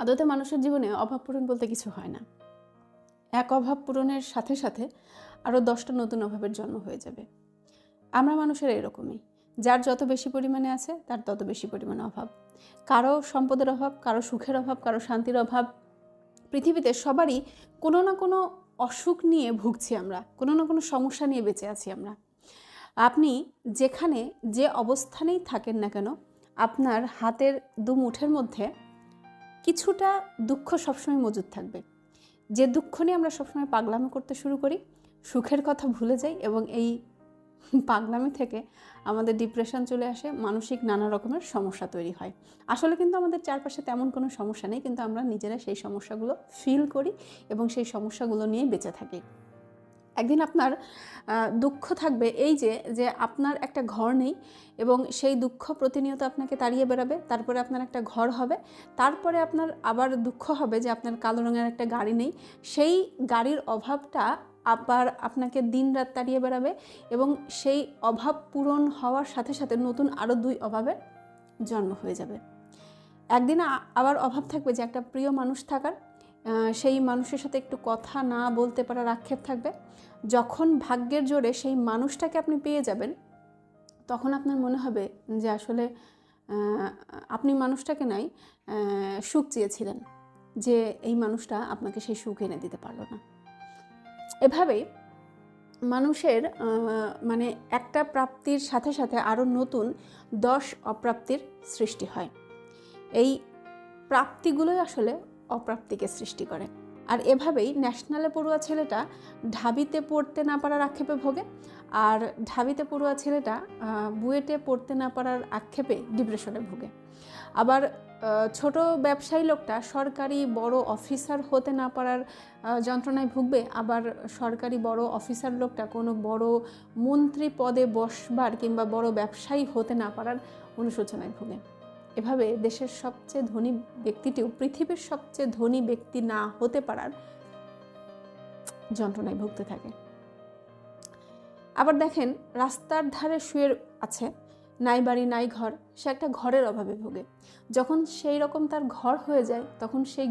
আদতে মানুষের জীবনে অভাব পূরণ বলতে কিছু হয় না। এক অভাব পূরণের সাথে সাথে আরও 10টা নতুন অভাবের জন্ম হয়ে যাবে। আমরা মানুষের এরকমই, যার যত বেশি পরিমাণে আছে তার তত বেশি পরিমাণে অভাব। কারো সম্পদের অভাব, কারো সুখের অভাব, কারো শান্তির অভাব। পৃথিবীতে সবারই কোনো না কোনো অসুখ নিয়ে ভুগছি আমরা, কোনো না কোনো সমস্যা নিয়ে বেঁচে আছি আমরা। আপনি যেখানে যে অবস্থানেই থাকেন না কেন, আপনার হাতের দু মুঠের মধ্যে কিছুটা দুঃখ সবসময় মজুদ থাকবে। যে দুঃখ নিয়ে আমরা সবসময় পাগলামি করতে শুরু করি, সুখের কথা ভুলে যাই এবং এই পাগলামি থেকে আমাদের ডিপ্রেশন চলে আসে, মানসিক নানা রকমের সমস্যা তৈরি হয়। আসলে কিন্তু আমাদের চারপাশে তেমন কোনো সমস্যা নেই, কিন্তু আমরা নিজেরা সেই সমস্যাগুলো ফিল করি এবং সেই সমস্যাগুলো নিয়ে বেঁচে থাকি। একদিন আপনার দুঃখ থাকবে এই যে আপনার একটা ঘর নেই এবং সেই দুঃখ প্রতিনিয়ত আপনাকে তাড়িয়ে বেড়াবে। তারপরে আপনার একটা ঘর হবে, তারপরে আপনার আবার দুঃখ হবে যে আপনার কালো রঙের একটা গাড়ি নেই। সেই গাড়ির অভাবটা আবার আপনাকে দিনরাত তাড়িয়ে বেড়াবে এবং সেই অভাব পূরণ হওয়ার সাথে সাথে নতুন আরও 2 অভাবের জন্ম হয়ে যাবে। একদিন আবার অভাব থাকবে যে একটা প্রিয় মানুষ থাকার, সেই মানুষের সাথে একটু কথা না বলতে পারার আক্ষেপ থাকবে। যখন ভাগ্যের জোরে সেই মানুষটাকে আপনি পেয়ে যাবেন, তখন আপনার মনে হবে যে আসলে আপনি মানুষটাকে নাই সুখ চেয়েছিলেন, যে এই মানুষটা আপনাকে সেই সুখ এনে দিতে পারলো না। এভাবেই মানুষের মানে একটা প্রাপ্তির সাথে সাথে আরও নতুন 10 অপ্রাপ্তির সৃষ্টি হয়। এই প্রাপ্তিগুলোই আসলে অপ্রাপ্তিকে সৃষ্টি করে। আর এভাবেই ন্যাশনালে পড়ুয়া ছেলেটা ঢাবিতে পড়তে না পারার আক্ষেপে ভোগে, আর ঢাবিতে পড়ুয়া ছেলেটা বুয়েটে পড়তে না পারার আক্ষেপে ডিপ্রেশনে ভোগে। আবার ছোট ব্যবসায়ী লোকটা সরকারি বড় অফিসার হতে না পারার যন্ত্রণায় ভুগবে, আবার সরকারি বড় অফিসার লোকটা কোনো বড় মন্ত্রী পদে বসবার কিংবা বড় ব্যবসায়ী হতে না পারার অনুশোচনায় ভুগে। এভাবে দেশের সবচেয়ে ধনী ব্যক্তিটিও পৃথিবীর সবচেয়ে ধনী ব্যক্তি না হতে পারার যন্ত্রণায় ভুগতে থাকে। আবার দেখেন, রাস্তার ধারে শুয়ে আছে, নাই বাড়ি নাই ঘর, সে একটা ঘরের অভাবে ভোগে। যখন সেই রকম তার ঘর হয়ে যায়, তখন সেই